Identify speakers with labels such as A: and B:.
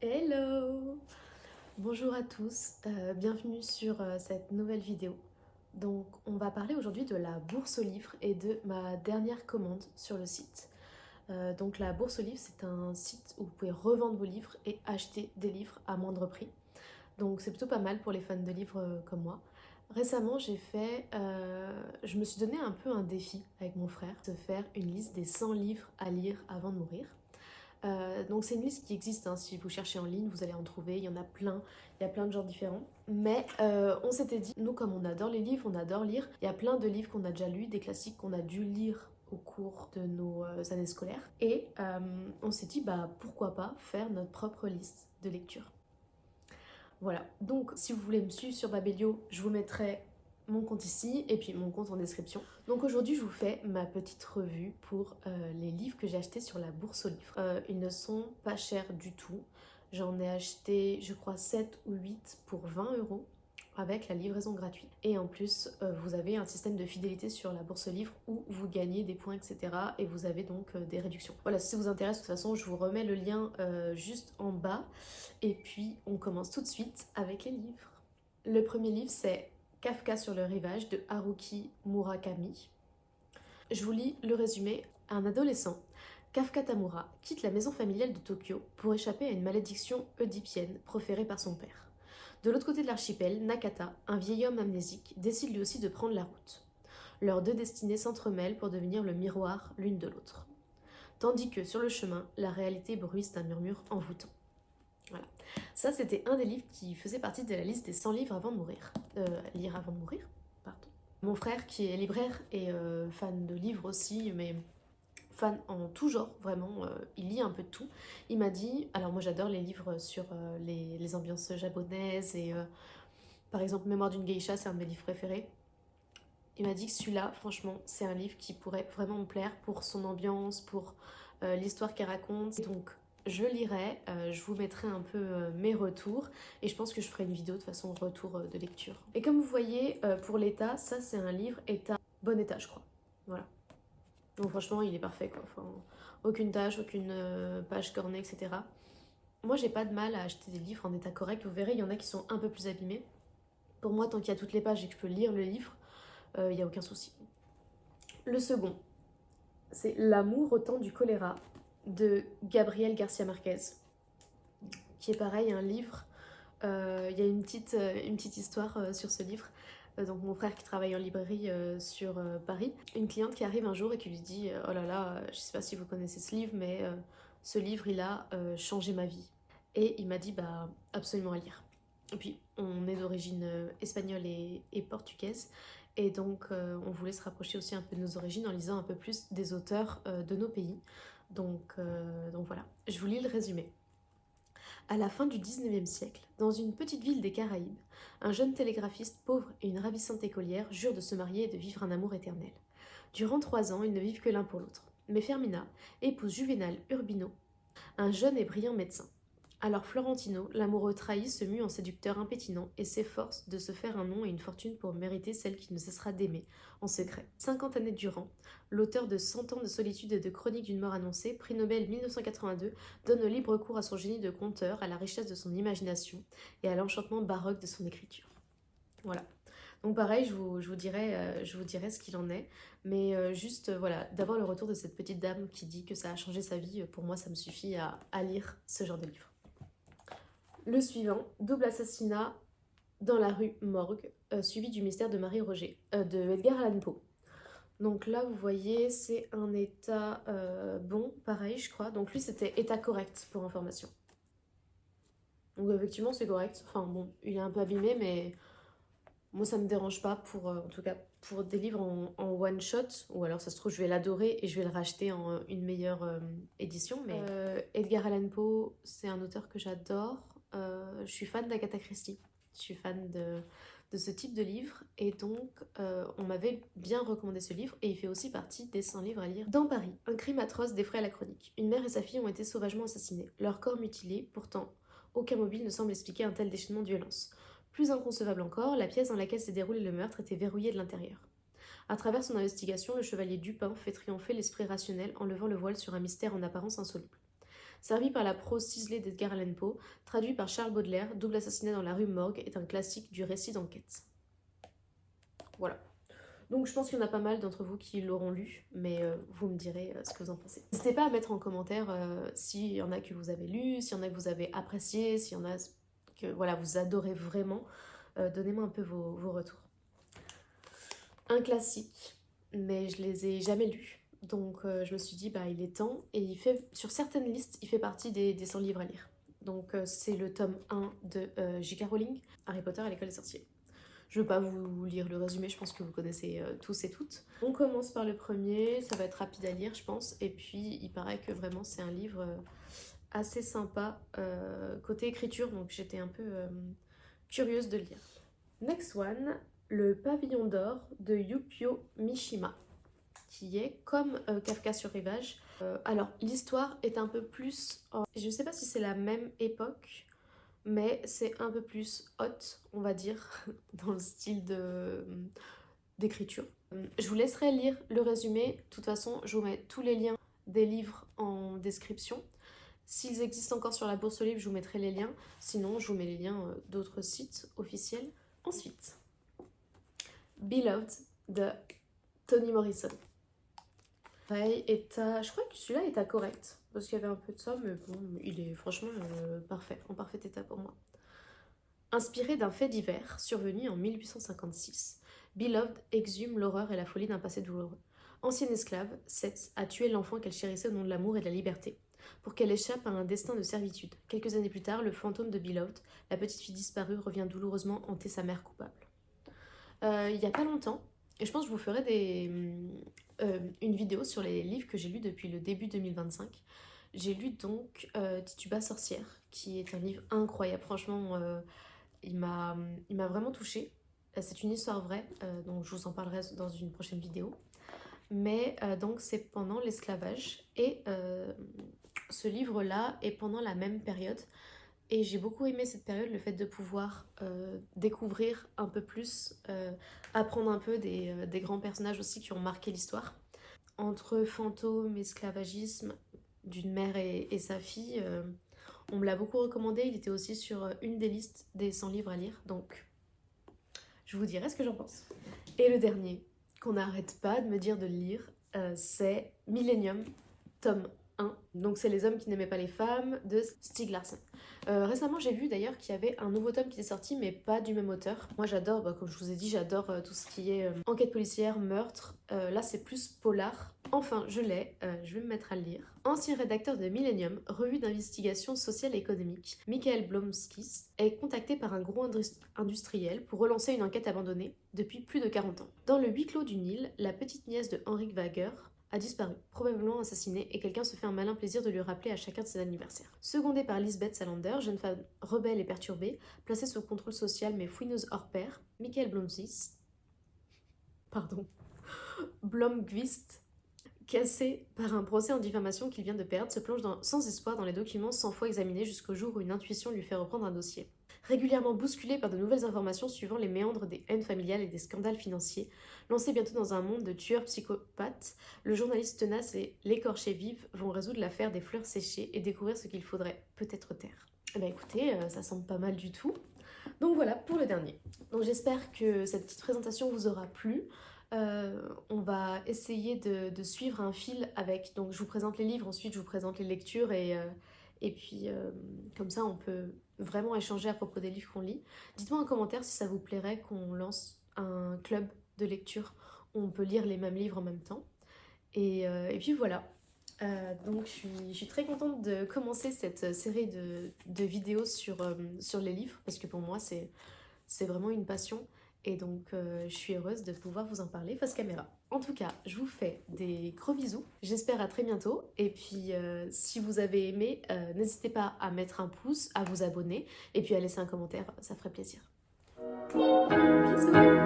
A: Hello! Bonjour à tous, bienvenue sur cette nouvelle vidéo. Donc on va parler aujourd'hui de la bourse aux livres et de ma dernière commande sur le site. Donc la bourse aux livres, c'est un site où vous pouvez revendre vos livres et acheter des livres à moindre prix. Donc c'est plutôt pas mal pour les fans de livres comme moi. Récemment, je me suis donné un peu un défi avec mon frère, de faire une liste des 100 livres à lire avant de mourir. Donc c'est une liste qui existe, hein. Si vous cherchez en ligne, vous allez en trouver, il y en a plein, il y a plein de genres différents. Mais on s'était dit, nous comme on adore les livres, on adore lire, il y a plein de livres qu'on a déjà lus, des classiques qu'on a dû lire au cours de nos années scolaires. Et on s'est dit, bah pourquoi pas faire notre propre liste de lecture. Voilà, donc si vous voulez me suivre sur Babelio, je vous mettrai mon compte ici et puis mon compte en description. Donc aujourd'hui je vous fais ma petite revue pour les livres que j'ai achetés sur la bourse aux livres. Ils ne sont pas chers du tout. J'en ai acheté je crois 7 ou 8 pour 20 € avec la livraison gratuite. Et en plus vous avez un système de fidélité sur la bourse aux livres où vous gagnez des points etc. Et vous avez donc des réductions. Voilà, si ça vous intéresse, de toute façon je vous remets le lien juste en bas. Et puis on commence tout de suite avec les livres. Le premier livre c'est Kafka sur le rivage de Haruki Murakami. Je vous lis le résumé. Un adolescent, Kafka Tamura, quitte la maison familiale de Tokyo pour échapper à une malédiction oedipienne proférée par son père. De l'autre côté de l'archipel, Nakata, un vieil homme amnésique, décide lui aussi de prendre la route. Leurs deux destinées s'entremêlent pour devenir le miroir l'une de l'autre. Tandis que, sur le chemin, la réalité bruisse d'un murmure envoûtant. Voilà. Ça, c'était un des livres qui faisait partie de la liste des 100 livres avant de mourir. Lire avant de mourir, pardon. Mon frère, qui est libraire et fan de livres aussi, mais fan en tout genre, vraiment, il lit un peu de tout. Il m'a dit, alors moi j'adore les livres sur les ambiances japonaises et par exemple Mémoire d'une geisha, c'est un de mes livres préférés. Il m'a dit que celui-là, franchement, c'est un livre qui pourrait vraiment me plaire pour son ambiance, pour l'histoire qu'il raconte. Donc je lirai, je vous mettrai un peu mes retours et je pense que je ferai une vidéo de façon retour de lecture. Et comme vous voyez, pour l'état, ça c'est un livre état, bon état je crois. Voilà. Donc franchement il est parfait quoi. Enfin, aucune tache, aucune page cornée, etc. Moi j'ai pas de mal à acheter des livres en état correct. Vous verrez, il y en a qui sont un peu plus abîmés. Pour moi, tant qu'il y a toutes les pages et que je peux lire le livre, il n'y a aucun souci. Le second, c'est L'amour au temps du choléra de Gabriel Garcia Marquez, qui est pareil, un livre. Il y a une petite histoire sur ce livre. Donc mon frère qui travaille en librairie sur Paris, une cliente qui arrive un jour et qui lui dit oh là là, je sais pas si vous connaissez ce livre, mais ce livre il a changé ma vie. Et il m'a dit bah absolument à lire. Et puis on est d'origine espagnole et portugaise. Et donc on voulait se rapprocher aussi un peu de nos origines en lisant un peu plus des auteurs de nos pays. Donc voilà, je vous lis le résumé. À la fin du 19e siècle, dans une petite ville des Caraïbes, un jeune télégraphiste pauvre et une ravissante écolière jurent de se marier et de vivre un amour éternel. Durant 3 ans, ils ne vivent que l'un pour l'autre. Mais Fermina épouse Juvenal Urbino, un jeune et brillant médecin. Alors Florentino, l'amoureux trahi, se mue en séducteur impétinent et s'efforce de se faire un nom et une fortune pour mériter celle qui ne cessera d'aimer, en secret. 50 années durant, l'auteur de 100 ans de solitude et de chronique d'une mort annoncée, prix Nobel 1982, donne le libre cours à son génie de conteur, à la richesse de son imagination et à l'enchantement baroque de son écriture. Voilà. Donc pareil, je vous dirai ce qu'il en est, mais juste voilà, d'avoir le retour de cette petite dame qui dit que ça a changé sa vie, pour moi ça me suffit à lire ce genre de livre. Le suivant, Double assassinat dans la rue Morgue, suivi du mystère de Marie Roger, de Edgar Allan Poe. Donc là, vous voyez, c'est un état bon, pareil, je crois. Donc lui, c'était état correct, pour information. Donc effectivement, c'est correct. Enfin bon, il est un peu abîmé, mais moi, ça me dérange pas pour, en tout cas, pour des livres en one shot. Ou alors, ça se trouve, je vais l'adorer et je vais le racheter en une meilleure édition. Mais Edgar Allan Poe, c'est un auteur que j'adore. Je suis fan d'Agatha Christie. Je suis fan de ce type de livre. Et donc, on m'avait bien recommandé ce livre. Et il fait aussi partie des 100 livres à lire. Dans Paris, un crime atroce défraie la chronique. Une mère et sa fille ont été sauvagement assassinées. Leurs corps mutilés. Pourtant, aucun mobile ne semble expliquer un tel déchaînement de violence. Plus inconcevable encore, la pièce dans laquelle s'est déroulé le meurtre était verrouillée de l'intérieur. À travers son investigation, le chevalier Dupin fait triompher l'esprit rationnel en levant le voile sur un mystère en apparence insoluble. Servi par la prose ciselée d'Edgar Allan Poe, traduit par Charles Baudelaire, Double assassinat dans la rue Morgue est un classique du récit d'enquête. Voilà. Donc je pense qu'il y en a pas mal d'entre vous qui l'auront lu, mais vous me direz ce que vous en pensez. N'hésitez pas à mettre en commentaire s'il y en a que vous avez lu, s'il y en a que vous avez apprécié, s'il y en a que voilà, vous adorez vraiment. Donnez-moi un peu vos retours. Un classique, mais je les ai jamais lus. Donc je me suis dit, bah il est temps. Et il fait, sur certaines listes, il fait partie des 100 livres à lire. Donc c'est le tome 1 de J.K. Rowling, Harry Potter et l'école des sorciers. Je ne veux pas vous lire le résumé, je pense que vous connaissez tous et toutes. On commence par le premier, ça va être rapide à lire je pense. Et puis il paraît que vraiment c'est un livre assez sympa côté écriture, donc j'étais un peu curieuse de le lire. Next one, Le Pavillon d'or de Yukio Mishima, qui est comme Kafka sur Rivage. Alors l'histoire est un peu plus... je ne sais pas si c'est la même époque, mais c'est un peu plus hot, on va dire, dans le style d'écriture. Je vous laisserai lire le résumé. De toute façon, je vous mets tous les liens des livres en description. S'ils existent encore sur la bourse aux livres, je vous mettrai les liens. Sinon, je vous mets les liens d'autres sites officiels. Ensuite, Beloved de Toni Morrison. Pareil, je crois que celui-là est à correct, parce qu'il y avait un peu de ça, mais bon, il est franchement parfait, en parfait état pour moi. Inspiré d'un fait divers survenu en 1856, Beloved exhume l'horreur et la folie d'un passé douloureux. Ancienne esclave, Seth a tué l'enfant qu'elle chérissait au nom de l'amour et de la liberté, pour qu'elle échappe à un destin de servitude. Quelques années plus tard, le fantôme de Beloved, la petite fille disparue, revient douloureusement hanter sa mère coupable. Il n'y a pas longtemps, et je pense que je vous ferai une vidéo sur les livres que j'ai lus depuis le début 2025. J'ai lu donc Tituba sorcière, qui est un livre incroyable. Franchement, il m'a vraiment touchée. C'est une histoire vraie, donc je vous en parlerai dans une prochaine vidéo. Mais donc c'est pendant l'esclavage. Et ce livre-là est pendant la même période. Et j'ai beaucoup aimé cette période, le fait de pouvoir découvrir un peu plus, apprendre un peu des grands personnages aussi qui ont marqué l'histoire. Entre fantômes, esclavagisme d'une mère et sa fille, on me l'a beaucoup recommandé. Il était aussi sur une des listes des 100 livres à lire, donc je vous dirai ce que j'en pense. Et le dernier, qu'on n'arrête pas de me dire de le lire, c'est Millennium, tome 1. Donc c'est Les hommes qui n'aimaient pas les femmes de Stieg Larsson. Récemment j'ai vu d'ailleurs qu'il y avait un nouveau tome qui est sorti, mais pas du même auteur. Moi j'adore, comme je vous ai dit, j'adore tout ce qui est enquête policière, meurtre. Là c'est plus polar. Enfin je l'ai, je vais me mettre à le lire. Ancien rédacteur de Millennium, revue d'investigation sociale et économique, Michael Blomskis est contacté par un gros industriel pour relancer une enquête abandonnée depuis plus de 40 ans. Dans le huis clos du Nil, la petite nièce de Henrik Wager a disparu, probablement assassinée, et quelqu'un se fait un malin plaisir de lui rappeler à chacun de ses anniversaires. Secondée par Lisbeth Salander, jeune femme rebelle et perturbée, placée sous contrôle social mais fouineuse hors pair, Michael Blomqvist, cassé par un procès en diffamation qu'il vient de perdre, se plonge sans espoir dans les documents 100 fois examinés jusqu'au jour où une intuition lui fait reprendre un dossier. Régulièrement bousculé par de nouvelles informations suivant les méandres des haines familiales et des scandales financiers, lancé bientôt dans un monde de tueurs psychopathes, le journaliste tenace et l'écorché vive vont résoudre l'affaire des fleurs séchées et découvrir ce qu'il faudrait peut-être taire. Eh bien écoutez, ça semble pas mal du tout. Donc voilà pour le dernier. Donc j'espère que cette petite présentation vous aura plu. On va essayer de suivre un fil avec... Donc je vous présente les livres, ensuite je vous présente les lectures et puis comme ça on peut vraiment échanger à propos des livres qu'on lit. Dites-moi en commentaire si ça vous plairait qu'on lance un club de lecture où on peut lire les mêmes livres en même temps. Et puis voilà. Donc je suis très contente de commencer cette série de vidéos sur les livres parce que pour moi c'est vraiment une passion. Et donc je suis heureuse de pouvoir vous en parler face caméra. En tout cas, je vous fais des gros bisous. J'espère à très bientôt. Et puis si vous avez aimé, n'hésitez pas à mettre un pouce, à vous abonner et puis à laisser un commentaire, ça ferait plaisir. Bisous!